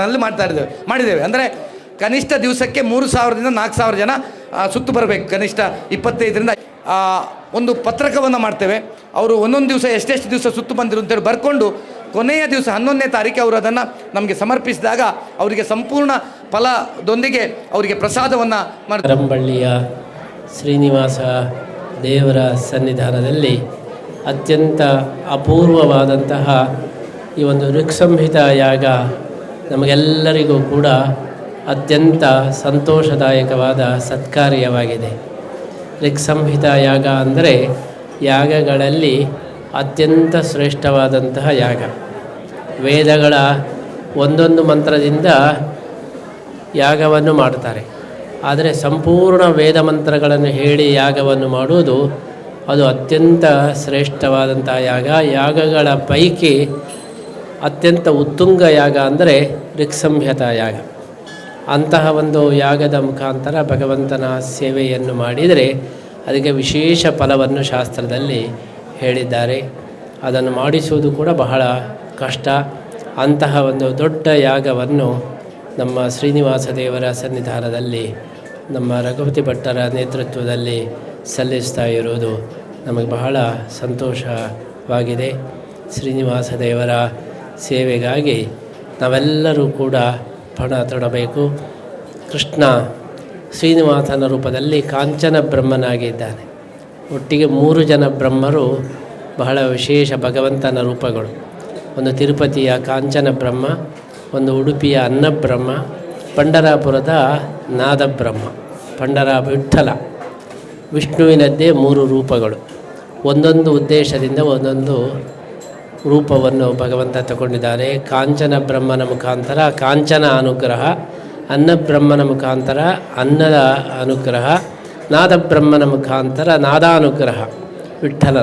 ದೇವಸ್ಥಾನದಲ್ಲಿ ಮಾಡಿದ್ದೇವೆ. ಅಂದರೆ ಕನಿಷ್ಠ ದಿವಸಕ್ಕೆ 3,000ದಿಂದ 4,000 ಜನ ಸುತ್ತು ಬರಬೇಕು. ಕನಿಷ್ಠ 25ರಿಂದ ಒಂದು ಪತ್ರಕವನ್ನು ಮಾಡ್ತೇವೆ. ಅವರು ಒಂದೊಂದು ದಿವಸ ಎಷ್ಟೆಷ್ಟು ದಿವಸ ಸುತ್ತು ಬಂದಿರು ಅಂತೇಳಿ ಬರ್ಕೊಂಡು ಕೊನೆಯ ದಿವಸ 11ನೇ ತಾರೀಕು ಅವರು ಅದನ್ನು ನಮಗೆ ಸಮರ್ಪಿಸಿದಾಗ ಅವರಿಗೆ ಸಂಪೂರ್ಣ ಫಲದೊಂದಿಗೆ ಅವರಿಗೆ ಪ್ರಸಾದವನ್ನು ಮಾಡ್ತಾರೆ. ರಂಬಳ್ಳಿಯ ಶ್ರೀನಿವಾಸ ದೇವರ ಸನ್ನಿಧಾನದಲ್ಲಿ ಅತ್ಯಂತ ಅಪೂರ್ವವಾದಂತಹ ಈ ಒಂದು ಋಕ್ಸಂಹಿತ ಯಾಗ ನಮಗೆಲ್ಲರಿಗೂ ಕೂಡ ಅತ್ಯಂತ ಸಂತೋಷದಾಯಕವಾದ ಸತ್ಕಾರ್ಯವಾಗಿದೆ. ಋಕ್ಸಂಹಿತ ಯಾಗ ಅಂದರೆ ಯಾಗಗಳಲ್ಲಿ ಅತ್ಯಂತ ಶ್ರೇಷ್ಠವಾದಂತಹ ಯಾಗ. ವೇದಗಳ ಒಂದೊಂದು ಮಂತ್ರದಿಂದ ಯಾಗವನ್ನು ಮಾಡ್ತಾರೆ. ಆದರೆ ಸಂಪೂರ್ಣ ವೇದ ಮಂತ್ರಗಳನ್ನು ಹೇಳಿ ಯಾಗವನ್ನು ಮಾಡುವುದು ಅದು ಅತ್ಯಂತ ಶ್ರೇಷ್ಠವಾದಂಥ ಯಾಗ. ಯಾಗಗಳ ಪೈಕಿ ಅತ್ಯಂತ ಉತ್ತುಂಗ ಯಾಗ ಅಂದರೆ ಋಕ್ಸಂಹಿತ ಯಾಗ. ಅಂತಹ ಒಂದು ಯಾಗದ ಮುಖಾಂತರ ಭಗವಂತನ ಸೇವೆಯನ್ನು ಮಾಡಿದರೆ ಅದಕ್ಕೆ ವಿಶೇಷ ಫಲವನ್ನು ಶಾಸ್ತ್ರದಲ್ಲಿ ಹೇಳಿದ್ದಾರೆ. ಅದನ್ನು ಮಾಡಿಸುವುದು ಕೂಡ ಬಹಳ ಕಷ್ಟ. ಅಂತಹ ಒಂದು ದೊಡ್ಡ ಯಾಗವನ್ನು ನಮ್ಮ ಶ್ರೀನಿವಾಸ ದೇವರ ಸನ್ನಿಧಾನದಲ್ಲಿ ನಮ್ಮ ರಘುಪತಿ ಭಟ್ಟರ ನೇತೃತ್ವದಲ್ಲಿ ಸಲ್ಲಿಸ್ತಾ ಇರುವುದು ನಮಗೆ ಬಹಳ ಸಂತೋಷವಾಗಿದೆ. ಶ್ರೀನಿವಾಸ ದೇವರ ಸೇವೆಗಾಗಿ ನಾವೆಲ್ಲರೂ ಕೂಡ ಪಣ ತೊಡಬೇಕು. ಕೃಷ್ಣ ಶ್ರೀನಿವಾಸನ ರೂಪದಲ್ಲಿ ಕಾಂಚನ ಬ್ರಹ್ಮನಾಗಿದ್ದಾನೆ. ಒಟ್ಟಿಗೆ 3 ಜನ ಬ್ರಹ್ಮರು ಬಹಳ ವಿಶೇಷ ಭಗವಂತನ ರೂಪಗಳು. ಒಂದು ತಿರುಪತಿಯ ಕಾಂಚನ ಬ್ರಹ್ಮ, ಒಂದು ಉಡುಪಿಯ ಅನ್ನಬ್ರಹ್ಮ, ಪಂಡರಾಪುರದ ನಾದಬ್ರಹ್ಮ. ವಿಠ್ಠಲ ವಿಷ್ಣುವಿನದ್ದೇ 3 ರೂಪಗಳು. ಒಂದೊಂದು ಉದ್ದೇಶದಿಂದ ಒಂದೊಂದು ರೂಪವನ್ನು ಭಗವಂತ ತಗೊಂಡಿದ್ದಾರೆ. ಕಾಂಚನ ಬ್ರಹ್ಮನ ಮುಖಾಂತರ ಕಾಂಚನ ಅನುಗ್ರಹ, ಅನ್ನಬ್ರಹ್ಮನ ಮುಖಾಂತರ ಅನ್ನದ ಅನುಗ್ರಹ, ನಾದಬ್ರಹ್ಮನ ಮುಖಾಂತರ ನಾದಾನುಗ್ರಹ ವಿಠ್ಠಲ.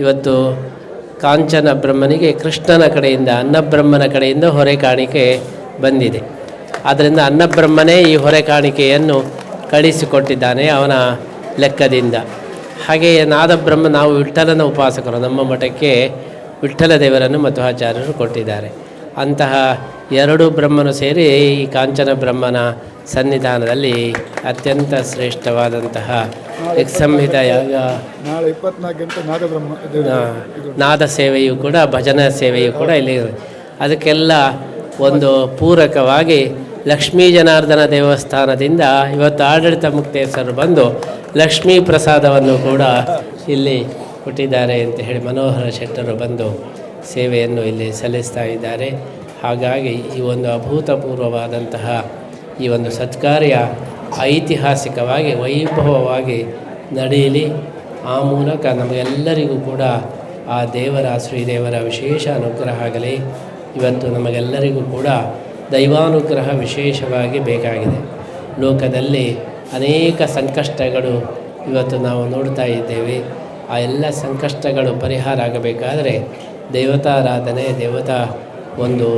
ಇವತ್ತು ಕಾಂಚನ ಬ್ರಹ್ಮನಿಗೆ ಕೃಷ್ಣನ ಕಡೆಯಿಂದ ಅನ್ನಬ್ರಹ್ಮನ ಕಡೆಯಿಂದ ಹೊರೆ ಕಾಣಿಕೆ ಬಂದಿದೆ. ಆದ್ದರಿಂದ ಅನ್ನಬ್ರಹ್ಮನೇ ಈ ಹೊರೆ ಕಾಣಿಕೆಯನ್ನು ಕಳಿಸಿಕೊಟ್ಟಿದ್ದಾನೆ ಅವನ ಲೆಕ್ಕದಿಂದ. ಹಾಗೆಯೇ ನಾದಬ್ರಹ್ಮ, ನಾವು ವಿಠ್ಠಲನ ಉಪಾಸಕರು, ನಮ್ಮ ಮಠಕ್ಕೆ ವಿಠ್ಠಲ ದೇವರನ್ನು ಮಧ್ವಾಚಾರ್ಯರು ಕೊಟ್ಟಿದ್ದಾರೆ. ಅಂತಹ 2 ಬ್ರಹ್ಮನು ಸೇರಿ ಈ ಕಾಂಚನ ಬ್ರಹ್ಮನ ಸನ್ನಿಧಾನದಲ್ಲಿ ಅತ್ಯಂತ ಶ್ರೇಷ್ಠವಾದಂತಹ ಋಕ್ಸಂಹಿತ ಯಾಗ. ನಾದ ಸೇವೆಯು ಕೂಡ, ಭಜನಾ ಸೇವೆಯು ಕೂಡ ಇಲ್ಲಿ. ಅದಕ್ಕೆಲ್ಲ ಒಂದು ಪೂರಕವಾಗಿ ಲಕ್ಷ್ಮೀ ಜನಾರ್ದನ ದೇವಸ್ಥಾನದಿಂದ ಇವತ್ತು ಆಡಳಿತ ಮುಕ್ತೇಶ್ವರರು ಬಂದು ಲಕ್ಷ್ಮೀ ಪ್ರಸಾದವನ್ನು ಕೂಡ ಇಲ್ಲಿ ಕೊಟ್ಟಿದ್ದಾರೆ ಅಂತ ಹೇಳಿ ಮನೋಹರ ಶೆಟ್ಟರು ಬಂದು ಸೇವೆಯನ್ನು ಇಲ್ಲಿ ಸಲ್ಲಿಸ್ತಾ ಇದ್ದಾರೆ. ಹಾಗಾಗಿ ಈ ಒಂದು ಅಭೂತಪೂರ್ವವಾದಂತಹ ಈ ಒಂದು ಸತ್ಕಾರ್ಯ ಐತಿಹಾಸಿಕವಾಗಿ ವೈಭವವಾಗಿ ನಡೆಯಲಿ. ಆ ಮೂಲಕ ನಮಗೆಲ್ಲರಿಗೂ ಕೂಡ ಆ ದೇವರ ಶ್ರೀದೇವರ ವಿಶೇಷ ಅನುಗ್ರಹ ಆಗಲಿ. ಇವತ್ತು ನಮಗೆಲ್ಲರಿಗೂ ಕೂಡ ದೈವಾನುಗ್ರಹ ವಿಶೇಷವಾಗಿ ಬೇಕಾಗಿದೆ. ಲೋಕದಲ್ಲಿ ಅನೇಕ ಸಂಕಷ್ಟಗಳು ಇವತ್ತು ನಾವು ನೋಡ್ತಾ ಇದ್ದೇವೆ. ಆ ಎಲ್ಲ ಸಂಕಷ್ಟಗಳು ಪರಿಹಾರ ಆಗಬೇಕಾದರೆ ದೇವತಾರಾಧನೆ, ದೇವತಾ ಒಂದು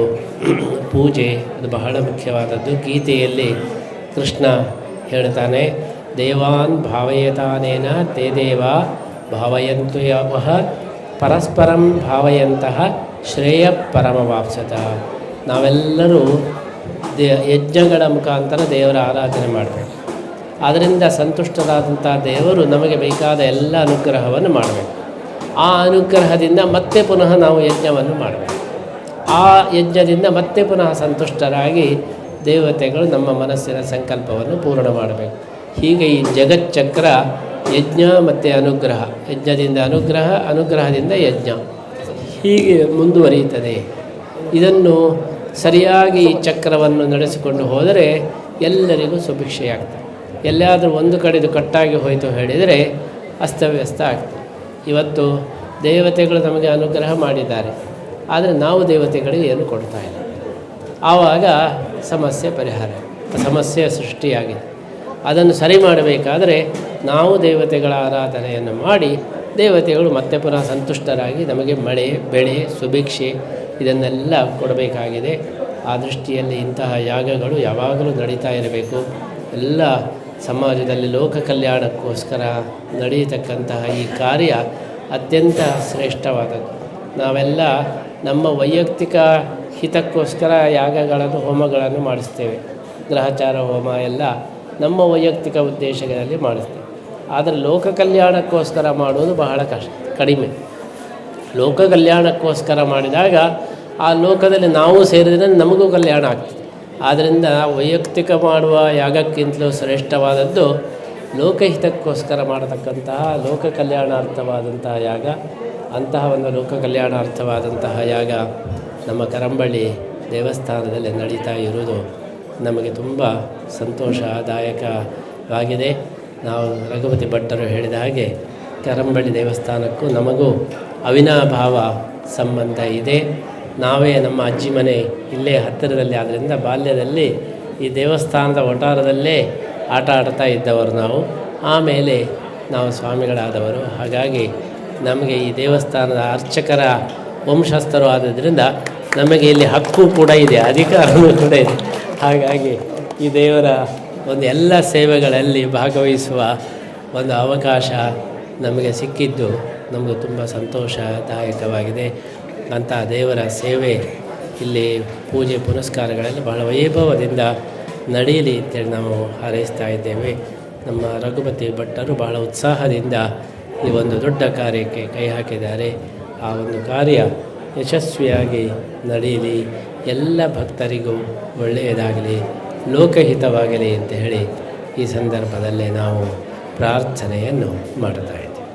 ಪೂಜೆ ಅದು ಬಹಳ ಮುಖ್ಯವಾದದ್ದು. ಗೀತೆಯಲ್ಲಿ ಕೃಷ್ಣ ಹೇಳ್ತಾನೆ, ದೇವಾನ್ ಭಾವಯತಾನೇನ ತೇ ದೇವ ಭಾವಯಂತು ಯಾವಹ ಪರಸ್ಪರಂ ಭಾವಯಂತಹ ಶ್ರೇಯ ಪರಮವಾಪ್ಸತ. ನಾವೆಲ್ಲರೂ ಯಜ್ಞಗಳ ಮುಖಾಂತರ ದೇವರ ಆರಾಧನೆ ಮಾಡಬೇಕು. ಅದರಿಂದ ಸಂತುಷ್ಟರಾದಂಥ ದೇವರು ನಮಗೆ ಬೇಕಾದ ಎಲ್ಲ ಅನುಗ್ರಹವನ್ನು ಮಾಡಬೇಕು. ಆ ಅನುಗ್ರಹದಿಂದ ಮತ್ತೆ ಪುನಃ ನಾವು ಯಜ್ಞವನ್ನು ಮಾಡಬೇಕು. ಆ ಯಜ್ಞದಿಂದ ಮತ್ತೆ ಪುನಃ ಸಂತುಷ್ಟರಾಗಿ ದೇವತೆಗಳು ನಮ್ಮ ಮನಸ್ಸಿನ ಸಂಕಲ್ಪವನ್ನು ಪೂರ್ಣ ಮಾಡಬೇಕು. ಹೀಗೆ ಈ ಜಗಚ್ಚಕ್ರ ಯಜ್ಞ ಮತ್ತು ಅನುಗ್ರಹ, ಯಜ್ಞದಿಂದ ಅನುಗ್ರಹ, ಅನುಗ್ರಹದಿಂದ ಯಜ್ಞ, ಹೀಗೆ ಮುಂದುವರಿಯುತ್ತದೆ. ಇದನ್ನು ಸರಿಯಾಗಿ ಈ ಚಕ್ರವನ್ನು ನಡೆಸಿಕೊಂಡು ಹೋದರೆ ಎಲ್ಲರಿಗೂ ಸುಭಿಕ್ಷೆಯಾಗ್ತದೆ. ಎಲ್ಲಾದರೂ ಒಂದು ಕಡೆದು ಕಟ್ಟಾಗಿ ಹೋಯಿತು ಹೇಳಿದರೆ ಅಸ್ತವ್ಯಸ್ತ ಆಗ್ತದೆ. ಇವತ್ತು ದೇವತೆಗಳು ನಮಗೆ ಅನುಗ್ರಹ ಮಾಡಿದ್ದಾರೆ, ಆದರೆ ನಾವು ದೇವತೆಗಳಿಗೆ ಏನು ಕೊಡ್ತಾ ಇಲ್ಲ. ಆವಾಗ ಸಮಸ್ಯೆ ಪರಿಹಾರ, ಸಮಸ್ಯೆ ಸೃಷ್ಟಿಯಾಗಿದೆ. ಅದನ್ನು ಸರಿ ಮಾಡಬೇಕಾದರೆ ನಾವು ದೇವತೆಗಳ ಆರಾಧನೆಯನ್ನು ಮಾಡಿ ದೇವತೆಗಳು ಮತ್ತೆ ಪುನಃ ಸಂತುಷ್ಟರಾಗಿ ನಮಗೆ ಮಳೆ, ಬೆಳೆ, ಸುಭಿಕ್ಷೆ ಇದನ್ನೆಲ್ಲ ಕೊಡಬೇಕಾಗಿದೆ. ಆ ದೃಷ್ಟಿಯಲ್ಲಿ ಇಂತಹ ಯಾಗಗಳು ಯಾವಾಗಲೂ ನಡೀತಾ ಇರಬೇಕು. ಎಲ್ಲ ಸಮಾಜದಲ್ಲಿ ಲೋಕ ಕಲ್ಯಾಣಕ್ಕೋಸ್ಕರ ನಡೆಯತಕ್ಕಂತಹ ಈ ಕಾರ್ಯ ಅತ್ಯಂತ ಶ್ರೇಷ್ಠವಾದದ್ದು. ನಾವೆಲ್ಲ ನಮ್ಮ ವೈಯಕ್ತಿಕ ಹಿತಕ್ಕೋಸ್ಕರ ಯಾಗಗಳನ್ನು ಹೋಮಗಳನ್ನು ಮಾಡಿಸ್ತೇವೆ. ಗ್ರಹಚಾರ ಹೋಮ ಎಲ್ಲ ನಮ್ಮ ವೈಯಕ್ತಿಕ ಉದ್ದೇಶಗಳಲ್ಲಿ ಮಾಡಿಸ್ತೇವೆ. ಆದರೆ ಲೋಕ ಕಲ್ಯಾಣಕ್ಕೋಸ್ಕರ ಮಾಡುವುದು ಬಹಳ ಕಡಿಮೆ. ಲೋಕ ಕಲ್ಯಾಣಕ್ಕೋಸ್ಕರ ಮಾಡಿದಾಗ ಆ ಲೋಕದಲ್ಲಿ ನಾವು ಸೇರಿದರೆ ನಮಗೂ ಕಲ್ಯಾಣ ಆಗ್ತದೆ. ಆದ್ದರಿಂದ ವೈಯಕ್ತಿಕ ಮಾಡುವ ಯಾಗಕ್ಕಿಂತಲೂ ಶ್ರೇಷ್ಠವಾದದ್ದು ಲೋಕಹಿತಕ್ಕೋಸ್ಕರ ಮಾಡತಕ್ಕಂತಹ ಲೋಕ ಕಲ್ಯಾಣಾರ್ಥವಾದಂತಹ ಯಾಗ. ಅಂತಹ ಒಂದು ಲೋಕ ಕಲ್ಯಾಣಾರ್ಥವಾದಂತಹ ಯಾಗ ನಮ್ಮ ಕರಂಬಳ್ಳಿ ದೇವಸ್ಥಾನದಲ್ಲಿ ನಡೀತಾ ಇರುವುದು ನಮಗೆ ತುಂಬ ಸಂತೋಷದಾಯಕವಾಗಿದೆ. ನಾವು ರಘುಪತಿ ಭಟ್ಟರು ಹೇಳಿದ ಹಾಗೆ ಕರಂಬಳ್ಳಿ ದೇವಸ್ಥಾನಕ್ಕೂ ನಮಗೂ ಅವಿನಾಭಾವ ಸಂಬಂಧ ಇದೆ. ನಾವೇ ನಮ್ಮ ಅಜ್ಜಿ ಮನೆ ಇಲ್ಲೇ ಹತ್ತಿರದಲ್ಲಿ ಆದ್ದರಿಂದ ಬಾಲ್ಯದಲ್ಲಿ ಈ ದೇವಸ್ಥಾನದ ವಠಾರದಲ್ಲೇ ಆಟ ಆಡ್ತಾ ಇದ್ದವರು ನಾವು. ಆಮೇಲೆ ನಾವು ಸ್ವಾಮಿಗಳಾದವರು. ಹಾಗಾಗಿ ನಮಗೆ ಈ ದೇವಸ್ಥಾನದ ಅರ್ಚಕರ ವಂಶಸ್ಥರು ಆದದ್ರಿಂದ ನಮಗೆ ಇಲ್ಲಿ ಹಕ್ಕು ಕೂಡ ಇದೆ, ಅಧಿಕಾರವೂ ಕೂಡ ಇದೆ. ಹಾಗಾಗಿ ಈ ದೇವರ ಒಂದು ಎಲ್ಲ ಸೇವೆಗಳಲ್ಲಿ ಭಾಗವಹಿಸುವ ಒಂದು ಅವಕಾಶ ನಮಗೆ ಸಿಕ್ಕಿದ್ದು ನಮಗೆ ತುಂಬ ಸಂತೋಷದಾಯಕವಾಗಿದೆ. ಅಂತಹ ದೇವರ ಸೇವೆ ಇಲ್ಲಿ ಪೂಜೆ ಪುನಸ್ಕಾರಗಳಲ್ಲಿ ಬಹಳ ವೈಭವದಿಂದ ನಡೆಯಲಿ ಅಂತೇಳಿ ನಾವು ಹಾರೈಸ್ತಾ ಇದ್ದೇವೆ. ನಮ್ಮ ರಘುಪತಿ ಭಟ್ಟರು ಬಹಳ ಉತ್ಸಾಹದಿಂದ ಈ ಒಂದು ದೊಡ್ಡ ಕಾರ್ಯಕ್ಕೆ ಕೈ ಹಾಕಿದ್ದಾರೆ. ಆ ಒಂದು ಕಾರ್ಯ ಯಶಸ್ವಿಯಾಗಿ ನಡೆಯಲಿ, ಎಲ್ಲ ಭಕ್ತರಿಗೂ ಒಳ್ಳೆಯದಾಗಲಿ, ಲೋಕಹಿತವಾಗಲಿ ಅಂತ ಹೇಳಿ ಈ ಸಂದರ್ಭದಲ್ಲಿ ನಾವು ಪ್ರಾರ್ಥನೆಯನ್ನು ಮಾಡುತ್ತಾ ಇದ್ದೇವೆ.